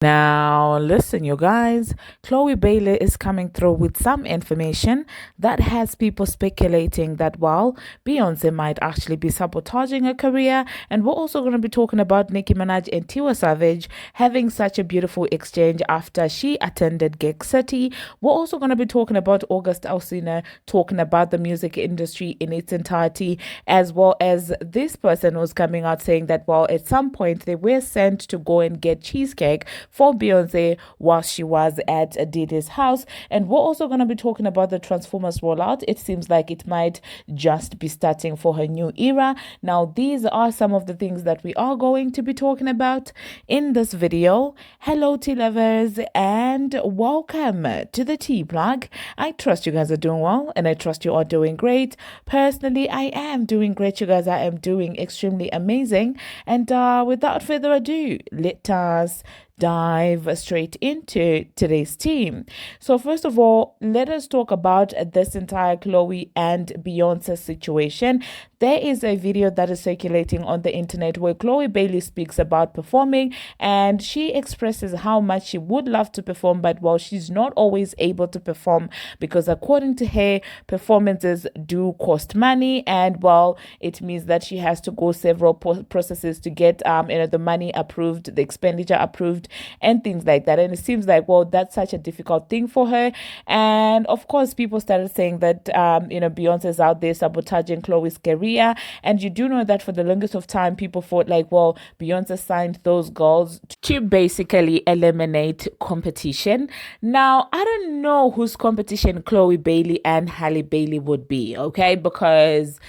Now, listen, you guys, Chloe Bailey is coming through with some information that has people speculating that, well, Beyonce might actually be sabotaging her career. And we're also going to be talking about Nicki Minaj and Tiwa Savage having such a beautiful exchange after she attended Gig City. We're also going to be talking about August Alsina talking about the music industry in its entirety, as well as this person was coming out saying that, well, at some point they were sent to go and get cheesecake for Beyonce while she was at Diddy's house. And we're also going to be talking about the Transformers rollout. It seems like it might just be starting for her new era. Now, these are some of the things that we are going to be talking about in this video. Hello, tea lovers, and welcome to the Tea Plug. I trust you guys are doing well, and I trust you are doing great. Personally, I am doing great, you guys. I am doing extremely amazing. And without further ado, let us dive straight into today's team. So first of all, let us talk about this entire Chloe and Beyonce situation. There is a video that is circulating on the internet where Chloe Bailey speaks about performing, and she expresses how much she would love to perform, but well, she's not always able to perform because according to her, performances do cost money, and well, it means that she has to go several processes to get the money approved, the expenditure approved, and things like that. And it seems like, well, that's such a difficult thing for her. And of course, people started saying that Beyonce is out there sabotaging Chloe's career. And you do know that for the longest of time, people thought like, well, Beyonce signed those girls to basically eliminate competition. Now, I don't know whose competition Chloe Bailey and Halle Bailey would be, okay? Because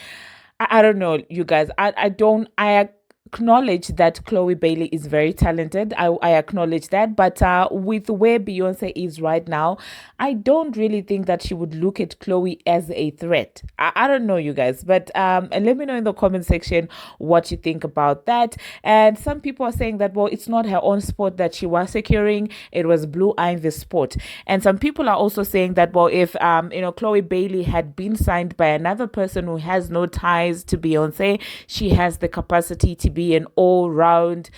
I don't know, you guys. I acknowledge that Chloe Bailey is very talented. I acknowledge that. But with where Beyonce is right now, I don't really think that she would look at Chloe as a threat. I don't know, you guys. But and let me know in the comment section what you think about that. And some people are saying that, well, it's not her own sport that she was securing. It was Blue Ivy's sport. And some people are also saying that, well, if Chloe Bailey had been signed by another person who has no ties to Beyonce, she has the capacity to be an all-round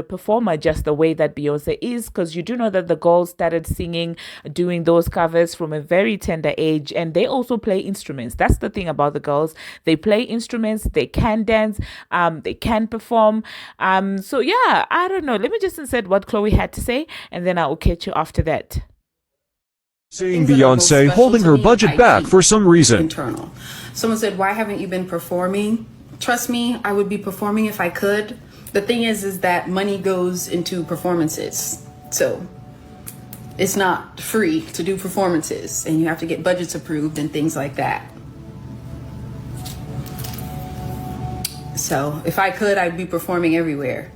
performer, just the way that Beyonce is, because you do know that the girls started singing, doing those covers from a very tender age, and they also play instruments. That's the thing about the girls. They play instruments, they can dance, they can perform. So yeah, I don't know. Let me just insert what Chloe had to say, and then I will catch you after that. Seeing Beyonce holding her budget back for some reason. Internal. Someone said, why haven't you been performing? Trust me, I would be performing if I could. The thing is that money goes into performances. So it's not free to do performances, and you have to get budgets approved and things like that. So if I could, I'd be performing everywhere.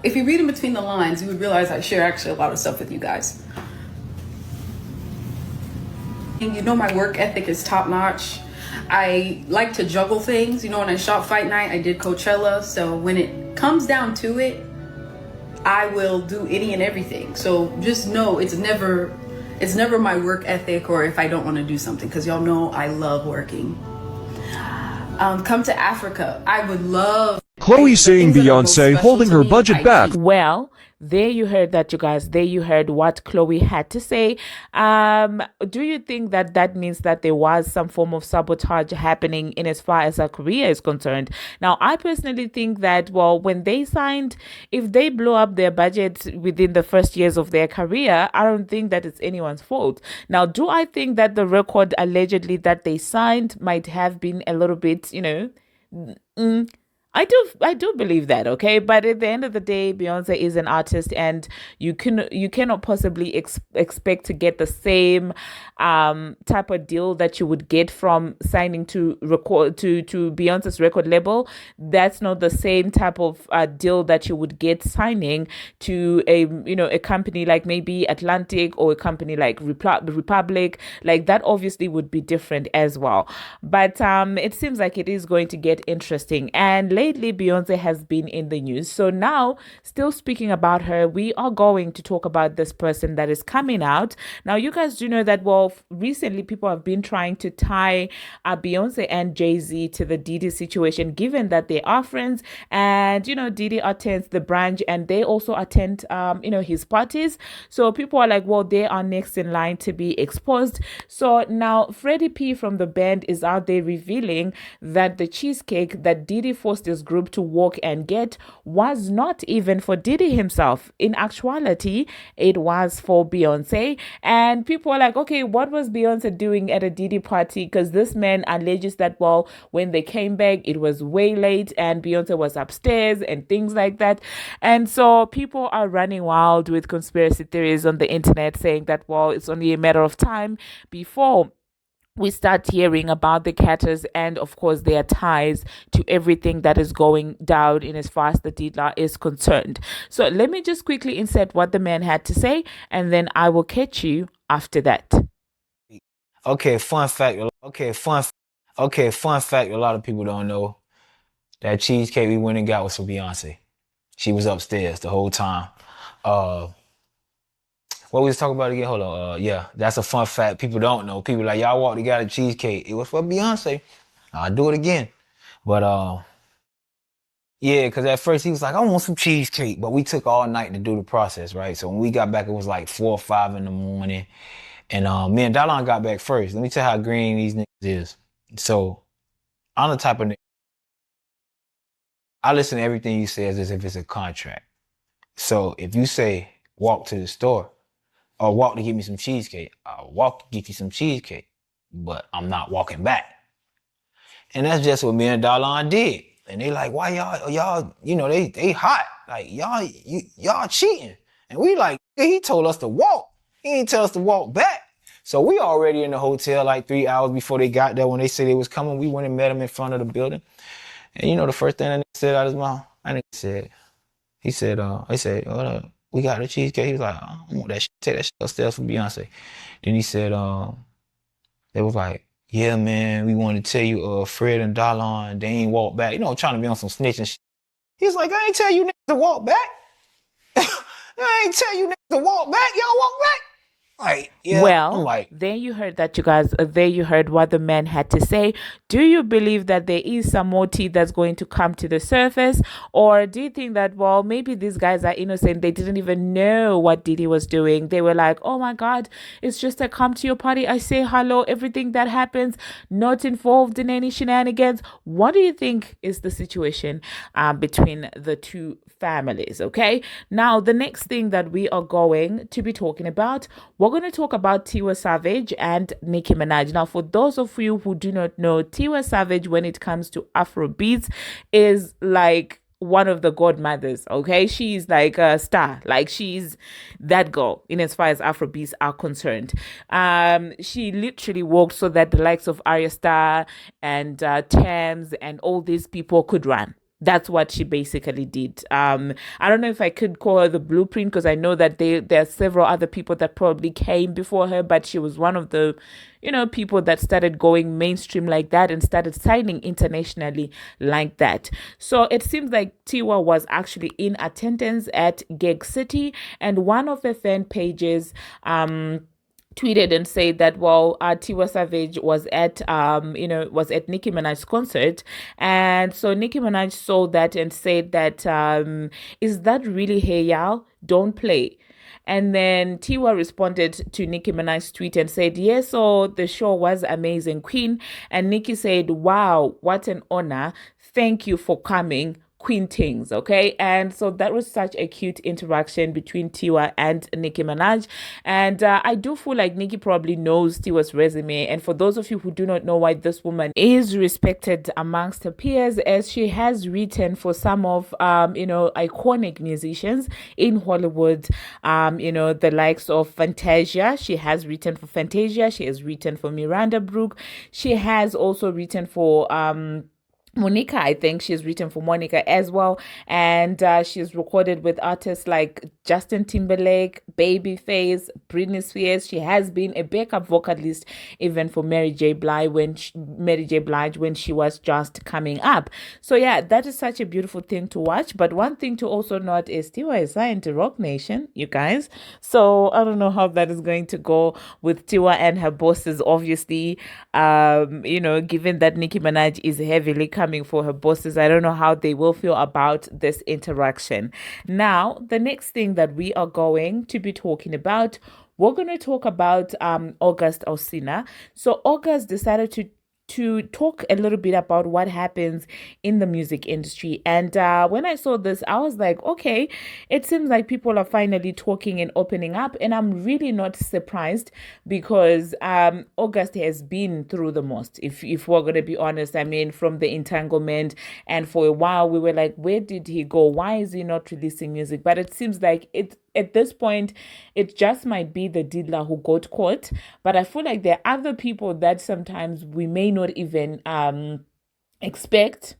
If you read in between the lines, you would realize I share actually a lot of stuff with you guys. You know, my work ethic is top notch. I like to juggle things. You know, when I shot Fight Night, I did Coachella. So when it comes down to it, I will do any and everything. So just know it's never my work ethic or if I don't want to do something, because y'all know I love working. Come to Africa. I would love. Chloe saying Beyonce holding her budget back. Well, there you heard that, you guys. There you heard what Chloe had to say. Do you think that that means that there was some form of sabotage happening in as far as her career is concerned? Now, I personally think that, well, when they signed, if they blow up their budget within the first years of their career, I don't think that it's anyone's fault. Now, do I think that the record allegedly that they signed might have been a little bit, I do believe that, okay? But at the end of the day, Beyonce is an artist, and you cannot possibly expect to get the same type of deal that you would get from signing to record to Beyonce's record label. That's not the same type of deal that you would get signing to a company like maybe Atlantic or a company like Republic. Like that obviously would be different as well. But it seems like it is going to get interesting. And lately Beyonce has been in the news. So now, still speaking about her, we are going to talk about this person that is coming out. Now, you guys do know that, well, recently people have been trying to tie Beyonce and Jay-Z to the Diddy situation, given that they are friends, and Diddy attends the branch and they also attend his parties. So people are like, well, they are next in line to be exposed. So now Freddie P from the band is out there revealing that the cheesecake that Diddy forced his group to walk and get was not even for Diddy himself. In actuality, it was for Beyonce. And people are like, okay, what was Beyonce doing at a Diddy party? Because this man alleges that, well, when they came back, it was way late and Beyonce was upstairs and things like that. And so people are running wild with conspiracy theories on the internet, saying that, well, it's only a matter of time before we start hearing about the Carters and, of course, their ties to everything that is going down in as far as the Dietler is concerned. So let me just quickly insert what the man had to say, and then I will catch you after that. Okay, fun fact. Fun fact. A lot of people don't know that cheesecake we went and got was for Beyonce. She was upstairs the whole time. What we was talking about again? Hold on. Yeah, that's a fun fact. People don't know. People like, y'all walked and got a cheesecake. It was for Beyonce. I'll do it again. But yeah, because at first he was like, I want some cheesecake. But we took all night to do the process, right? So when we got back, it was like 4 or 5 in the morning. And me and Dylan got back first. Let me tell you how green these niggas is. So I'm the type of nigga. I listen to everything you say as if it's a contract. So if you say walk to the store or walk to get me some cheesecake, I'll walk to get you some cheesecake, but I'm not walking back. And that's just what me and Dylan did. And they like, why y'all, they hot. Like, y'all cheating. And we like, he told us to walk. He ain't tell us to walk back. So we already in the hotel like 3 hours before they got there. When they said they was coming, we went and met them in front of the building. And the first thing that nigga said out of his mouth, he said, we got the cheesecake. He was like, I don't want that shit. Take that shit upstairs for Beyonce. Then he said, they was like, yeah, man, we wanted to tell you, Fred and Darlon, they ain't walk back. Trying to be on some snitching shit. He was like, I ain't tell you niggas to walk back. I ain't tell you niggas to walk back. Y'all walk back. Like, yeah, well, there you heard that, you guys. There you heard what the man had to say. Do you believe that there is some more tea that's going to come to the surface? Or do you think that, well, maybe these guys are innocent? They didn't even know what Diddy was doing. They were like, oh my God, it's just I come to your party, I say hello, everything that happens, not involved in any shenanigans. What do you think is the situation between the two families? Okay, now the next thing that we are going to be talking about, we're going to talk about Tiwas Savage and Nicki Minaj. Now, for those of you who do not know, Tiwas Savage, when it comes to Afro beats, is like one of the godmothers. Okay, she's like a star. Like, she's that girl in as far as Afro beats are concerned. She literally worked so that the likes of Arya Star and Thames and all these people could run. That's what she basically did. I don't know if I could call her the blueprint, because I know that there are several other people that probably came before her, but she was one of the, people that started going mainstream like that and started signing internationally like that. So it seems like Tiwa was actually in attendance at Gig City, and one of her fan pages, tweeted and said that, well, Tiwa Savage was at Nicki Minaj's concert, and so Nicki Minaj saw that and said that, is that really hey y'all? Don't play. And then Tiwa responded to Nicki Minaj's tweet and said, yes, so the show was amazing, Queen. And Nicki said, wow, what an honor. Thank you for coming, Queen Tings. Okay, and so that was such a cute interaction between Tiwa and Nicki Minaj, and I do feel like Nicki probably knows Tiwa's resume. And for those of you who do not know why this woman is respected amongst her peers, as she has written for some of iconic musicians in Hollywood, the likes of Fantasia. She has written for Fantasia. She has written for Miranda Brooke. She has also written for Monica, I think she's written for Monica as well, and she's recorded with artists like Justin Timberlake, Babyface, Britney Spears. She has been a backup vocalist even for Mary J. Blige when she was just coming up. So yeah, that is such a beautiful thing to watch. But one thing to also note is Tiwa is signed to Rock Nation, you guys. So I don't know how that is going to go with Tiwa and her bosses. Obviously, given that Nicki Minaj is heavily coming for her bosses, I don't know how they will feel about this interaction. Now, the next thing that we are going to be talking about, we're going to talk about August Alsina. So August decided to talk a little bit about what happens in the music industry. And when I saw this, I was like, okay, it seems like people are finally talking and opening up. And I'm really not surprised because August has been through the most, if we're going to be honest. I mean, from the entanglement, and for a while we were like, where did he go? Why is he not releasing music? But it seems like at this point, it just might be the diddler who got caught. But I feel like there are other people that sometimes we may not even expect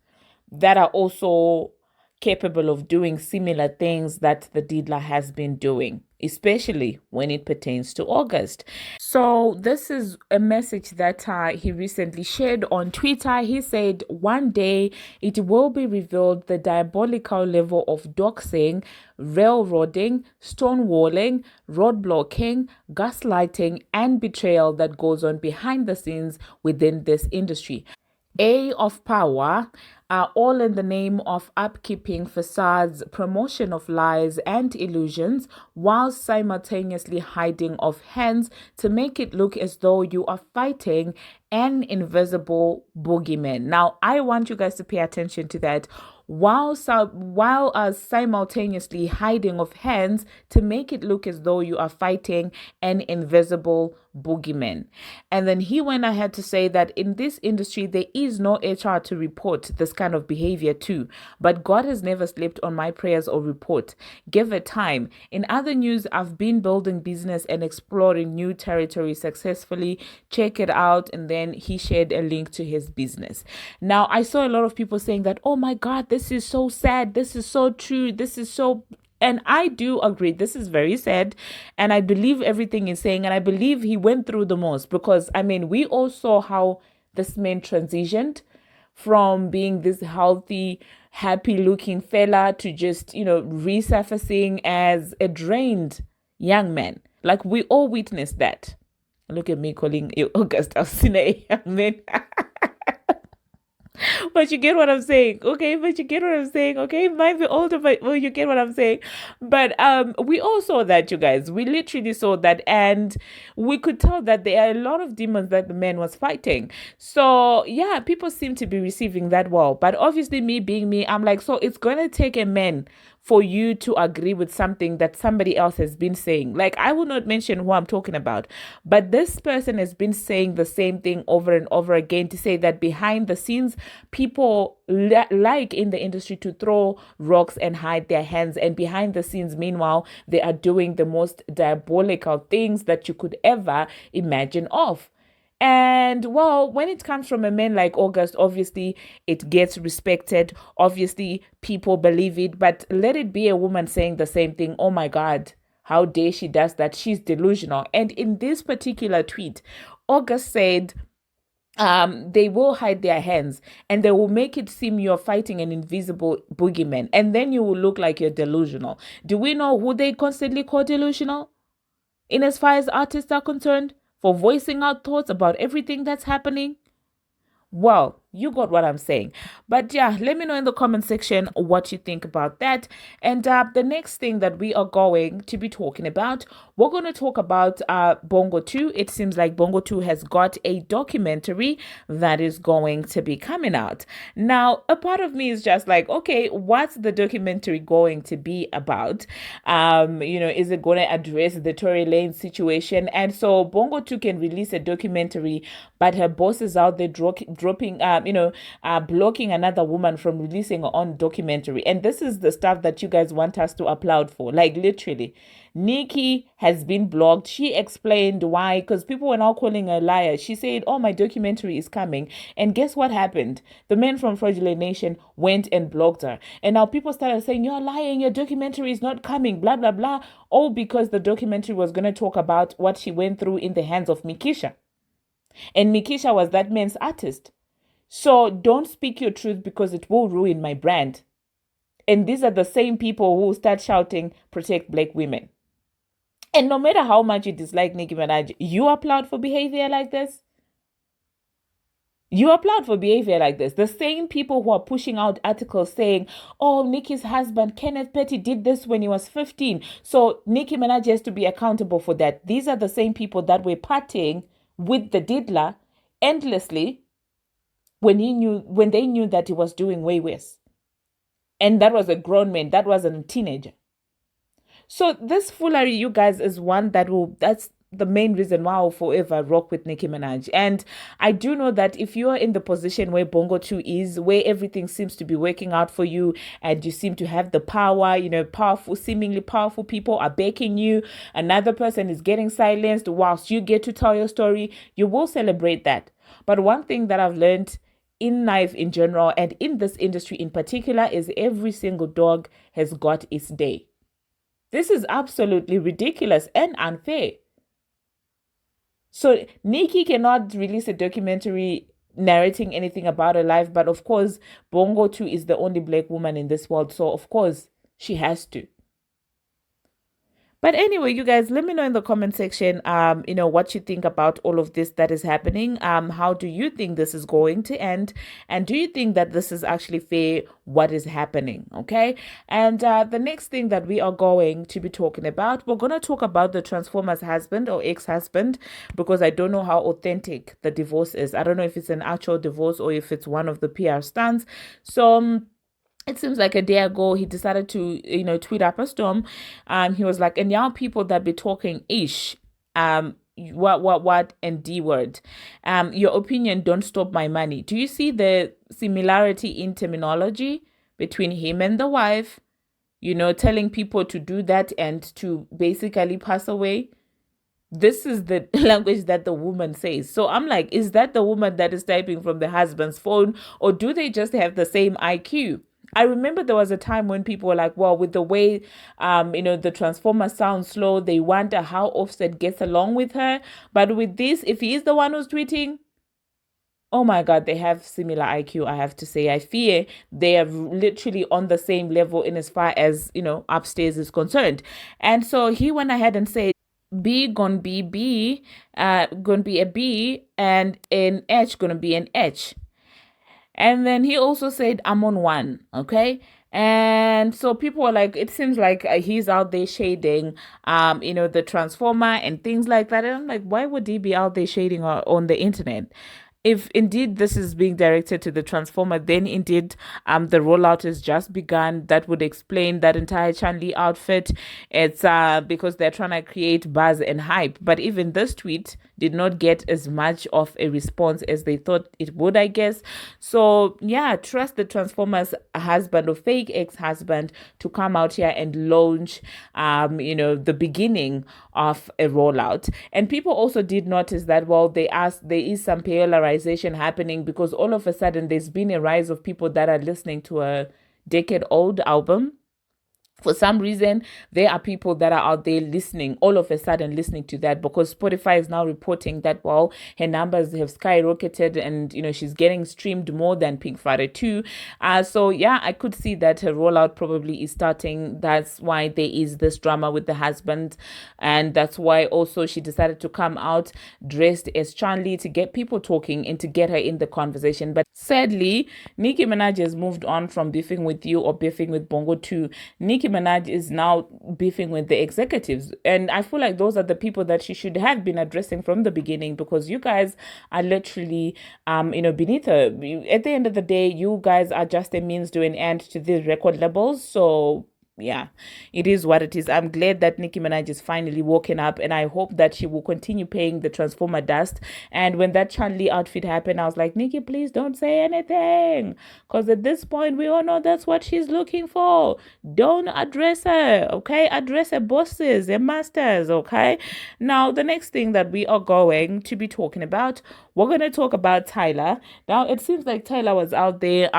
that are also capable of doing similar things that the diddler has been doing, especially when it pertains to August. So this is a message that he recently shared on Twitter. He said, one day it will be revealed the diabolical level of doxing, railroading, stonewalling, roadblocking, gaslighting, and betrayal that goes on behind the scenes within this industry. Of power, all in the name of upkeeping facades, promotion of lies and illusions, while simultaneously hiding of hands to make it look as though you are fighting an invisible boogeyman. Now, I want you guys to pay attention to that. While simultaneously hiding of hands to make it look as though you are fighting an invisible boogeyman. And then he went ahead to say that in this industry, there is no HR to report this kind of behavior to, but God has never slept on my prayers or report. Give it time. In other news, I've been building business and exploring new territory successfully. Check it out. And then he shared a link to his business. Now, I saw a lot of people saying that, oh my God, this is so sad. This is so true. This is so. And I do agree. This is very sad. And I believe everything he's saying. And I believe he went through the most because, I mean, we all saw how this man transitioned from being this healthy, happy looking fella to just, resurfacing as a drained young man. Like we all witnessed that. Look at me calling August Alsina a young man. But you get what I'm saying, okay? Okay, it might be older, but well, you get what I'm saying. But we all saw that, you guys. We literally saw that, and we could tell that there are a lot of demons that the man was fighting. So yeah, people seem to be receiving that well. But obviously, me being me, I'm like, so it's gonna take a man for you to agree with something that somebody else has been saying. Like, I will not mention who I'm talking about, but this person has been saying the same thing over and over again to say that behind the scenes, people like in the industry to throw rocks and hide their hands. And behind the scenes, meanwhile, they are doing the most diabolical things that you could ever imagine of. And well, when it comes from a man like August, obviously it gets respected. Obviously, people believe it. But let it be a woman saying the same thing. Oh my God, how dare she does that? She's delusional. And in this particular tweet, August said, they will hide their hands and they will make it seem you're fighting an invisible boogeyman. And then you will look like you're delusional. Do we know who they constantly call delusional? In as far as artists are concerned? For voicing out thoughts about everything that's happening? Well, you got what I'm saying. But yeah, let me know in the comment section what you think about that. And the next thing that we are going to be talking about, we're going to talk about Bongo 2. It seems like Bongo 2 has got a documentary that is going to be coming out. Now, a part of me is just like, okay, what's the documentary going to be about? Is it going to address the Tory Lane situation? And so Bongo 2 can release a documentary, but her boss is out there dropping blocking another woman from releasing her own documentary. And this is the stuff that you guys want us to applaud for. Like, literally, Nicki has been blocked. She explained why, because people were now calling her a liar. She said, oh, my documentary is coming. And guess what happened? The men from Fraudulent Nation went and blocked her. And now people started saying, you're lying, your documentary is not coming, blah, blah, blah. All because the documentary was going to talk about what she went through in the hands of Mikisha. And Mikisha was that man's artist. So don't speak your truth because it will ruin my brand. And these are the same people who start shouting, protect black women. And no matter how much you dislike Nicki Minaj, you applaud for behavior like this? You applaud for behavior like this. The same people who are pushing out articles saying, oh, Nicki's husband, Kenneth Petty, did this when he was 15. So Nicki Minaj has to be accountable for that. These are the same people that were partying with the diddler endlessly when they knew that he was doing way worse. And that was a grown man. That wasn't a teenager. So this foolery, you guys, is one that's the main reason why I'll forever rock with Nicki Minaj. And I do know that if you are in the position where Bongo 2 is, where everything seems to be working out for you and you seem to have the power, seemingly powerful people are backing you, another person is getting silenced whilst you get to tell your story, you will celebrate that. But one thing that I've learned in life in general and in this industry in particular is every single dog has got its day. This is absolutely ridiculous and unfair. So Nicki cannot release a documentary narrating anything about her life, but of course, Bongo 2 is the only black woman in this world, so of course, she has to. But anyway, you guys, let me know in the comment section, what you think about all of this that is happening. How do you think this is going to end? And do you think that this is actually fair, what is happening? Okay. And the next thing that we are going to be talking about, we're going to talk about the Transformer's husband or ex-husband, because I don't know how authentic the divorce is. I don't know if it's an actual divorce or if it's one of the PR stunts. So, it seems like a day ago, he decided to, tweet up a storm. He was like, and now people that be talking ish, what, and D word. Your opinion don't stop my money. Do you see the similarity in terminology between him and the wife, telling people to do that and to basically pass away? This is the language that the woman says. So I'm like, is that the woman that is typing from the husband's phone, or do they just have the same IQ? I remember there was a time when people were like, well, with the way, the Transformer sounds slow, they wonder how Offset gets along with her. But with this, if he is the one who's tweeting, oh my God, they have similar IQ, I have to say. I fear they are literally on the same level in as far as, upstairs is concerned. And so he went ahead and said, B gonna be B, gonna be a B, and an H gonna be an H. And then he also said, I'm on one, okay? And so people were like, it seems like he's out there shading, the Transformer and things like that. And I'm like, why would he be out there shading on the internet? If indeed this is being directed to the Transformer, then indeed the rollout has just begun. That would explain that entire Chun-Li outfit. It's because they're trying to create buzz and hype. But even this tweet did not get as much of a response as they thought it would, I guess. So yeah, trust the Transformer's husband or fake ex-husband to come out here and launch, the beginning of a rollout. And people also did notice that, well, there is some polarization happening, because all of a sudden there's been a rise of people that are listening to a decade-old album. For some reason, there are people that are out there all of a sudden listening to that, because Spotify is now reporting that, well, her numbers have skyrocketed and, she's getting streamed more than Pink Friday 2. So yeah, I could see that her rollout probably is starting. That's why there is this drama with the husband. And that's why also she decided to come out dressed as Chun-Li to get people talking and to get her in the conversation. But sadly, Nicki Minaj has moved on from beefing with you or beefing with Bongo 2. Nicki Minaj is now beefing with the executives, and I feel like those are the people that she should have been addressing from the beginning, because you guys are literally beneath her. At the end of the day, you guys are just a means to an end to these record labels. So yeah, it is what it is. I'm glad that Nicki Minaj is finally woken up, and I hope that she will continue paying the Transformer dust. And when that Chun-Li outfit happened, I was like, Nicki, please don't say anything, because at this point we all know that's what she's looking for. Don't address her, okay? Address her bosses, her masters, okay? Now, the next thing that we are going to be talking about, we're going to talk about Tyla. Now, it seems like Tyla was out there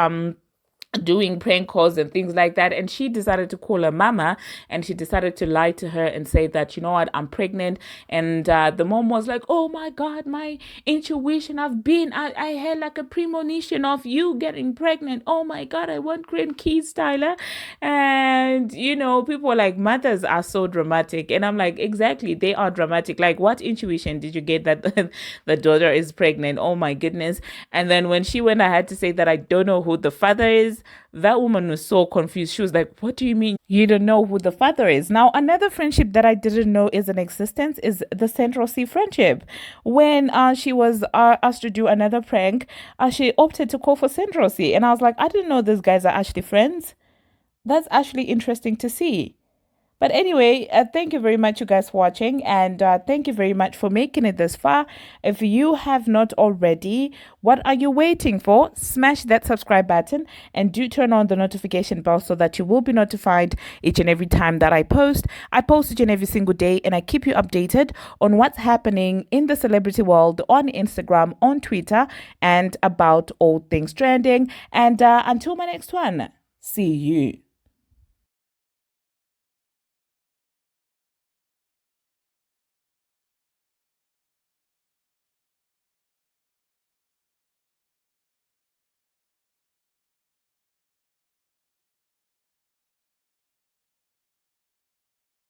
doing prank calls and things like that, and she decided to call her mama, and she decided to lie to her and say that, you know what, I'm pregnant. And the mom was like, oh my god, my intuition, I had like a premonition of you getting pregnant. Oh my god, I want grandkids, Tyler. And you know, people were like, mothers are so dramatic. And I'm like, exactly, they are dramatic. Like, what intuition did you get that the daughter is pregnant? Oh my goodness. And then when she went ahead to say that I don't know who the father is, that woman was so confused. She was like, what do you mean you don't know who the father is? Now, another friendship that I didn't know is in existence is the Central C friendship. When she was asked to do another prank, she opted to call for Central C. And I was like, I didn't know these guys are actually friends. That's actually interesting to see. But anyway, thank you very much, you guys, for watching, and thank you very much for making it this far. If you have not already, what are you waiting for? Smash that subscribe button and do turn on the notification bell so that you will be notified each and every time that I post. I post each and every single day, and I keep you updated on what's happening in the celebrity world on Instagram, on Twitter, and about all things trending. And until my next one, see you.